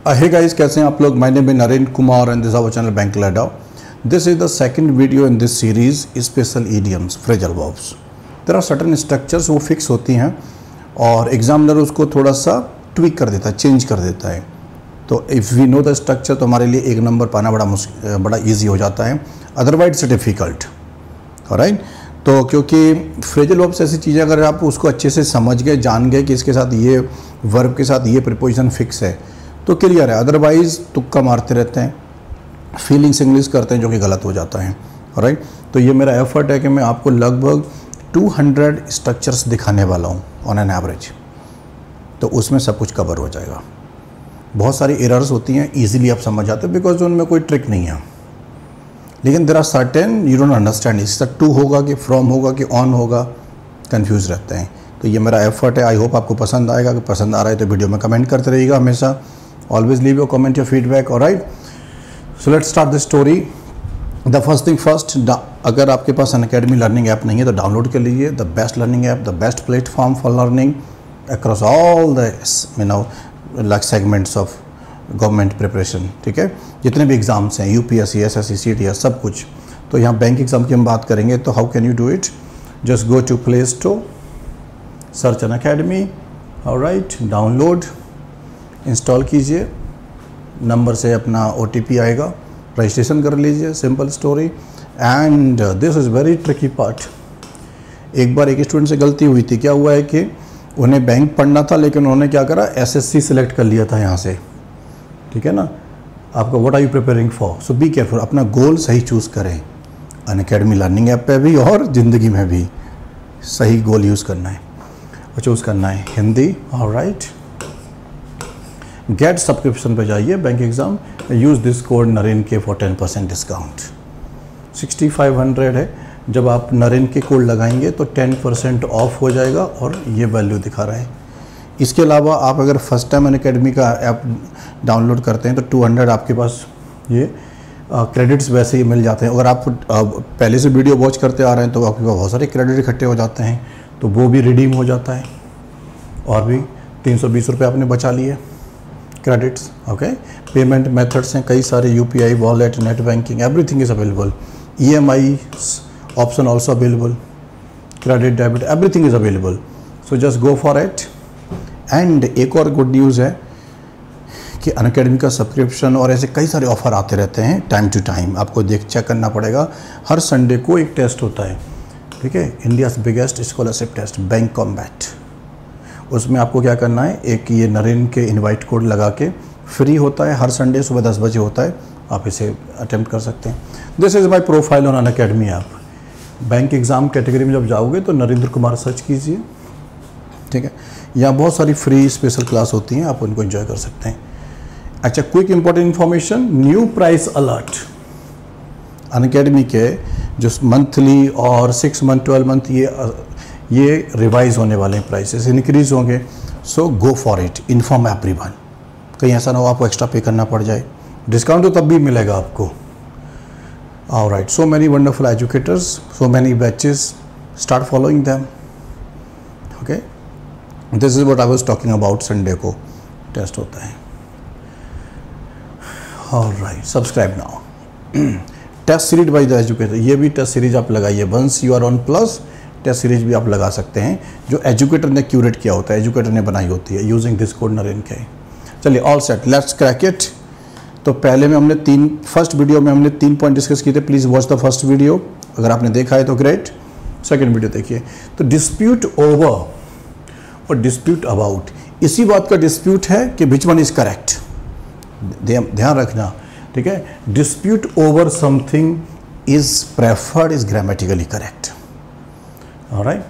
Hey guys, कैसे हैं आप लोग? My name is Naren Kumar and this is our channel Bank Ladao. This is the second video in this series, special idioms, phrasal verbs. There are certain structures वो fix होती हैं और examiner उसको थोड़ा सा ट्वीक कर देता है, चेंज कर देता है. तो if we know the structure तो हमारे लिए एक नंबर पाना बड़ा ईजी हो जाता है. Otherwise it's difficult. ऑलराइट, तो क्योंकि फ्रेजल वर्ब्स ऐसी चीज़ें अगर आप उसको अच्छे से समझ गए, जान गए कि इसके साथ ये वर्ब के साथ ये प्रीपोजिशन फिक्स है तो क्लियर है. अदरवाइज तुक्का मारते रहते हैं, फीलिंग्स इंग्लिश करते हैं जो कि गलत हो जाता है. ऑलराइट, तो ये मेरा एफर्ट है कि मैं आपको लगभग 200 स्ट्रक्चर्स दिखाने वाला हूँ ऑन एन एवरेज. तो उसमें सब कुछ कवर हो जाएगा. बहुत सारी एरर्स होती हैं, ईजिली आप समझ जाते हैं बिकॉज उनमें कोई ट्रिक नहीं है. लेकिन there are certain you don't understand, इसका टू होगा कि फ्रॉम होगा कि ऑन होगा, कंफ्यूज रहते हैं. तो ये मेरा एफर्ट है. आई होप आपको पसंद आएगा. अगर पसंद आ रहा है तो वीडियो में कमेंट करते रहिएगा हमेशा. Always leave your comment, your feedback. Alright, so let's start the story. The first thing first, अगर आपके पास अनअकैडमी लर्निंग ऐप नहीं है तो डाउनलोड कर लीजिए. The best learning app, the best platform for learning across all the like segments of government preparation. ठीक है, जितने भी एग्ज़ाम्स हैं, यूपीएससी, एसएससी, सीटीएस, सब कुछ. तो यहाँ बैंक एग्ज़ाम की हम बात करेंगे. तो how can you do it? Just go to play store, search Unacademy. Alright, download, install कीजिए. नंबर से अपना OTP आएगा, रजिस्ट्रेशन कर लीजिए. Simple story. And this is very tricky part. एक बार एक स्टूडेंट से गलती हुई थी. क्या हुआ है कि उन्हें बैंक पढ़ना था लेकिन उन्होंने क्या करा, SSC सिलेक्ट कर लिया था यहाँ से. ठीक है ना, आपका what are you preparing for. So be careful, अपना गोल सही चूज़ करें. अनअकैडमी लर्निंग ऐप पे भी और ज़िंदगी में भी सही गोल यूज़ करना है और चूज़ करना है. हिंदी. ऑलराइट, गेट सब्सक्रिप्शन पे जाइए, bank exam. Use this code Naren K for 10% discount. 6500 है. जब आप नरेन के कोड लगाएंगे तो 10% ऑफ हो जाएगा और ये वैल्यू दिखा रहा है. इसके अलावा आप अगर फर्स्ट टाइम अनअकैडमी का ऐप डाउनलोड करते हैं तो 200 आपके पास ये क्रेडिट्स वैसे ही मिल जाते हैं. अगर आप पहले से वीडियो वॉच करते आ रहे हैं तो आपके पास बहुत सारे क्रेडिट इकट्ठे हो जाते हैं, तो वो भी रिडीम हो जाता है. और भी 320 रुपये आपने बचा लिए क्रेडिट्स. ओके, पेमेंट मेथड्स हैं कई सारे, UPI, wallet, net banking, everything is available. EMI option also available, credit, debit, everything is available. So just go for it. And एक और गुड न्यूज़ है कि अनअकैडमी का सब्सक्रिप्शन और ऐसे कई सारे ऑफ़र आते रहते हैं टाइम टू टाइम. आपको चेक करना पड़ेगा. हर संडे को एक टेस्ट होता है. ठीक है, India's biggest scholarship test, bank combat. उसमें आपको क्या करना है, एक ये नरेन के इनवाइट कोड लगा के, फ्री होता है, हर संडे सुबह 10 बजे होता है. आप इसे अटेम्प्ट कर सकते हैं. This is my profile on Unacademy app. Bank exam category में जब जाओगे तो नरेंद्र कुमार सर्च कीजिए. ठीक है, यहाँ बहुत सारी फ्री स्पेशल क्लास होती हैं, आप उनको एंजॉय कर सकते हैं. अच्छा, quick important information, new price alert. Unacademy के जो मंथली और 6 मंथ, 12 मंथ ये रिवाइज होने वाले हैं, प्राइसेस इंक्रीज होंगे. So go for it, inform everyone. कहीं ऐसा ना हो आपको एक्स्ट्रा पे करना पड़ जाए. डिस्काउंट तो तब भी मिलेगा आपको. Alright, so many wonderful educators, so many batches, start following them. Okay, this is what I was talking about. Sunday को टेस्ट होता है. Alright, subscribe now. Test series by the educator, ये भी टेस्ट सीरीज आप लगाइए. Once you are on plus, test series भी आप लगा सकते हैं जो एजुकेटर ने क्यूरेट किया होता है, एजुकेटर ने बनाई होती है, यूजिंग दिस कोड नरेन के. चलिए, all set, let's crack it. तो पहले में हमने फर्स्ट वीडियो में हमने 3 पॉइंट डिस्कस किए थे. Please watch the first video. अगर आपने देखा है तो ग्रेट. सेकंड वीडियो देखिए. तो डिस्प्यूट ओवर और डिस्प्यूट अबाउट, इसी बात का डिस्प्यूट है कि विच वन इज़ करेक्ट. ध्यान रखना. ठीक है, dispute over something is preferred is grammatically correct. Alright,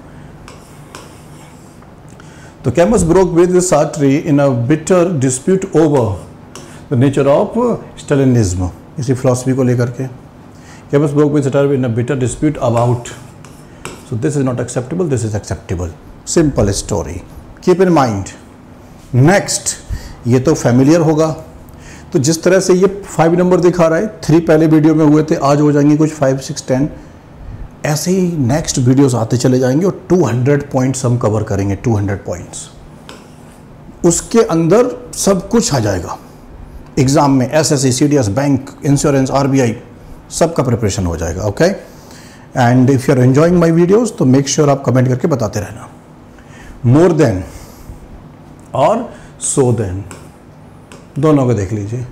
तो Camus broke with Sartre in a bitter dispute over the nature of Stalinism. इसी फिलॉसफी को लेकर के Camus broke with Sartre in a bitter dispute about. So this is not acceptable, this is acceptable. Simple story, keep in mind. Next, ये तो familiar होगा. तो जिस तरह से ये 5 नंबर दिखा रहा है, 3 पहले वीडियो में हुए थे, आज हो जाएंगे कुछ 5, 6, 10. ऐसे ही नेक्स्ट वीडियोस आते चले जाएंगे और 200 पॉइंट्स हम कवर करेंगे. 200 पॉइंट्स, उसके अंदर सब कुछ आ जाएगा. एग्ज़ाम में SSC, CDS, bank, insurance, RBI सबका प्रिपरेशन हो जाएगा। Okay, and if you are enjoying my videos तो मेक श्योर आप कमेंट करके बताते रहना। मोर देन और सो देन दोनों को देख लीजिए।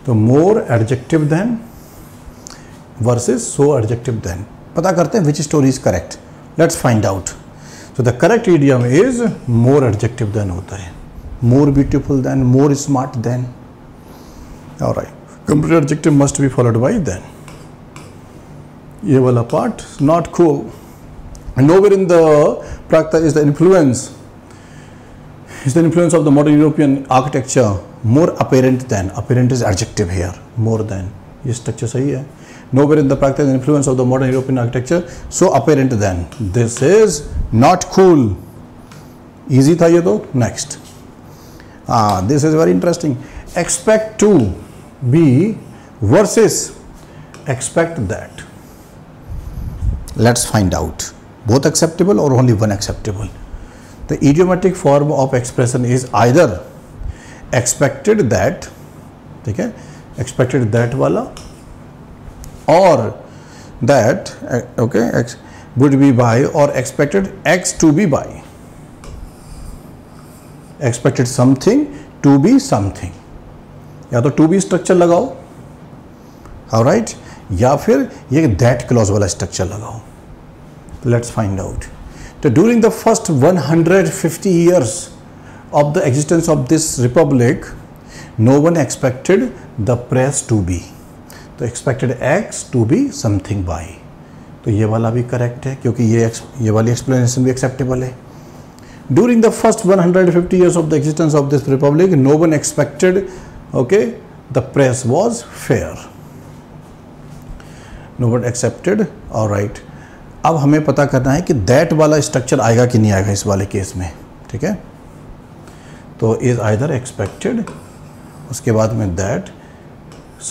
तो more adjective than versus so adjective than, पता करते हैं which story is correct. Let's find out. So the correct idiom is more adjective than होता है, more beautiful than, more smart than. Alright, complete adjective must be followed by than. ये वाला part not cool. Nowhere in the Prakta is the influence of the modern European architecture more apparent than. Apparent is adjective here. More than, ये structure सही है। Nowhere in the Prakta is the influence of the modern European architecture so apparent than. This is not cool. Easy था ये तो। Next, this is very interesting. Expect to be versus expect that. Let's find out. Both acceptable or only one acceptable? The idiomatic form of expression is either expected that, ठीक है, expected that वाला, or that, okay, would be by, or expected X to be by, expected something to be something, या तो to be structure लगाओ, alright, या फिर ये that clause वाला structure लगाओ। Let's find out. So during the first 150 years of the existence of this republic, no one expected the press to be. तो expected X to be something by. तो ये वाला भी correct है क्योंकि ये वाली explanation भी acceptable है। During the first 150 years of the existence of this republic, no one expected, okay, the press was fair. No one accepted, all right. अब हमें पता करना है कि दैट वाला स्ट्रक्चर आएगा कि नहीं आएगा इस वाले केस में, ठीक है। तो इज आइदर एक्सपेक्टेड, उसके बाद में that,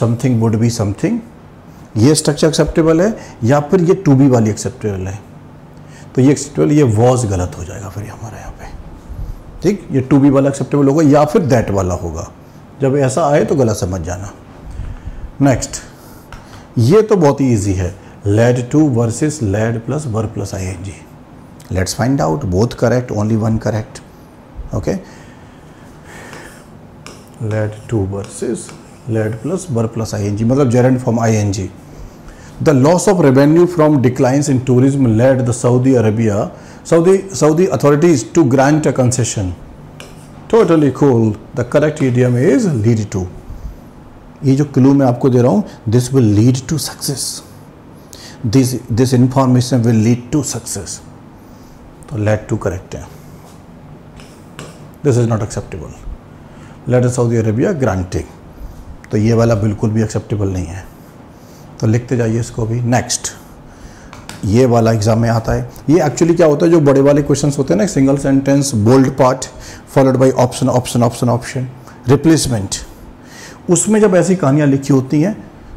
something would be something, ये स्ट्रक्चर एक्सेप्टेबल है, या फिर ये टू बी वाली एक्सेप्टेबल है। तो ये एक्सेप्टेबल, ये वॉज गलत हो जाएगा फिर हमारे यहाँ पे, ठीक। ये टू बी वाला एक्सेप्टेबल होगा या फिर दैट वाला होगा। जब ऐसा आए तो गलत समझ जाना। नेक्स्ट, ये तो बहुत ही ईजी है, led to versus led plus verb plus ing. Let's find out. Both correct, only one correct. Okay, led to versus led plus verb plus ing, मतलब gerund form ing. The loss of revenue from declines in tourism led the Saudi authorities to grant a concession. Totally cool. The correct idiom is lead to. ये जो clue मैं आपको दे रहा हूँ, this will lead to success. This information will lead to success. तो led to correct है। This is not acceptable. Led Saudi Arabia granting. तो ये वाला बिल्कुल भी acceptable नहीं है। तो लिखते जाइए इसको भी। Next, ये वाला एग्जाम में आता है। ये एक्चुअली क्या होता है, जो बड़े वाले क्वेश्चंस होते हैं ना, single sentence, bold part followed by option option option option, replacement, उसमें जब ऐसी कहानियाँ लिखी होती हैं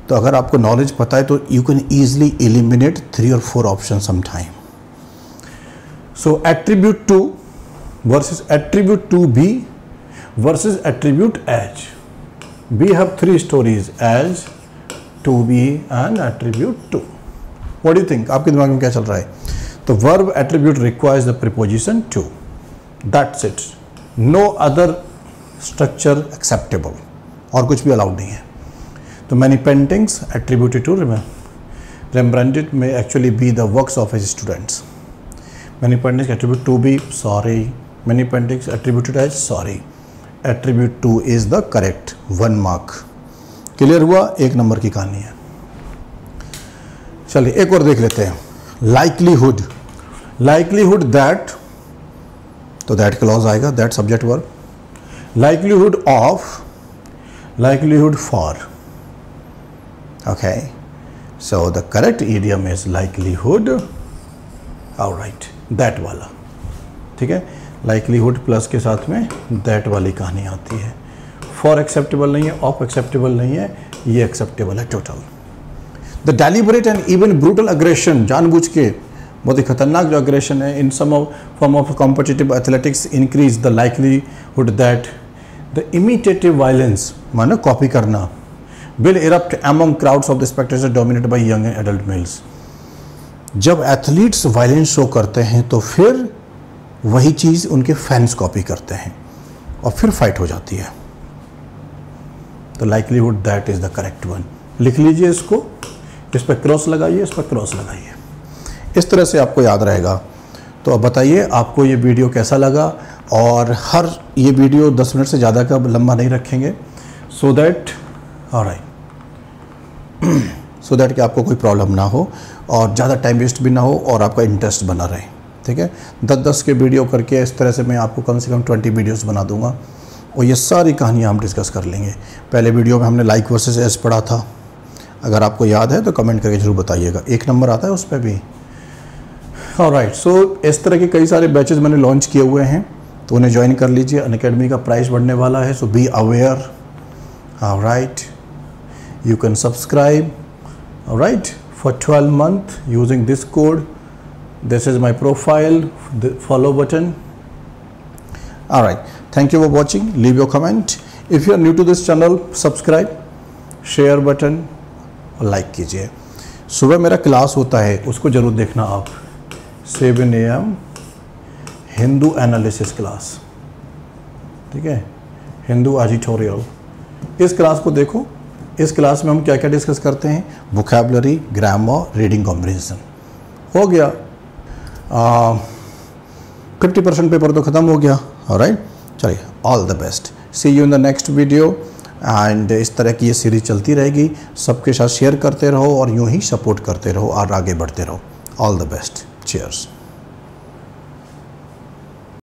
तो अगर आपको नॉलेज पता है तो you can easily eliminate 3 or 4 option some time. So attribute to versus attribute to be versus attribute as. We have 3 stories, as, to be and attribute to. What do you think, आपके दिमाग में क्या चल रहा है? तो verb attribute requires the preposition to, that's it, no other structure acceptable, और कुछ भी अलाउड नहीं है। तो many paintings attributed to Rembrandt may actually be the works of his students. Many paintings attribute to be sorry. Many paintings attributed as sorry. Attribute to is the correct 1 mark. Clear हुआ? 1 number की कहानी है। चलिए एक और देख लेते हैं। लाइकलीहुड, लाइकलीहुड दैट, तो दैट क्लॉज आएगा, that subject verb. Likelihood of, likelihood for. Okay, so the correct idiom is likelihood. All right, that वाला, ठीक है। likelihood प्लस के साथ में that वाली कहानी आती है। for acceptable नहीं है, of acceptable नहीं है, ये acceptable है total. the deliberate and even brutal aggression, जानबूझ के बहुत ही खतरनाक जो aggression है, in some form of competitive athletics increase the likelihood that the imitative violence माने कॉपी करना will erupt among crowds of the spectators dominated by young and adult males. जब athletes violence show करते हैं तो फिर वही चीज़ उनके फैंस कॉपी करते हैं और फिर फाइट हो जाती है। तो likelihood that is the correct one. लिख लीजिए इसको, इस पर क्रॉस लगाइए, इस पर क्रॉस लगाइए, इस तरह से आपको याद रहेगा। तो अब बताइए आपको ये वीडियो कैसा लगा, और हर ये वीडियो 10 मिनट से ज़्यादा का लंबा नहीं रखेंगे, सो दैट सो दैट कि आपको कोई प्रॉब्लम ना हो और ज़्यादा टाइम वेस्ट भी ना हो और आपका इंटरेस्ट बना रहे। ठीक है, 10-10 के वीडियो करके इस तरह से मैं आपको कम से कम 20 वीडियोस बना दूंगा और ये सारी कहानियाँ हम डिस्कस कर लेंगे। पहले वीडियो में हमने लाइक वर्सेस एज पढ़ा था, अगर आपको याद है तो कमेंट करके जरूर बताइएगा, 1 नंबर आता है उस पर भी। ऑलराइट, सो इस तरह के कई सारे बैचेस मैंने लॉन्च किए हुए हैं, तो उन्हें ज्वाइन कर लीजिए। अनअकैडमी का प्राइस बढ़ने वाला है, so be aware. Alright, you can subscribe alright for 12 months using this code. This is my profile, the follow button. Alright, thank you for watching. Leave your comment. If you are new to this channel, subscribe, share button और like कीजिए। सुबह मेरा class होता है, उसको जरूर देखना आप, 7 AM हिंदू एनालिसिस क्लास। ठीक है, हिंदू एडिटोरियल, इस क्लास को देखो। इस क्लास में हम क्या क्या डिस्कस करते हैं, वोकैबुलरी, ग्रामर, रीडिंग कॉम्प्रिहेंशन। हो गया 50% पेपर तो ख़त्म हो गया। ऑलराइट, चलिए, all the best, see you in the next video. And इस तरह की ये सीरीज चलती रहेगी, सबके साथ शेयर करते रहो और यूँ ही सपोर्ट करते रहो और आगे बढ़ते रहो। All the best, cheers.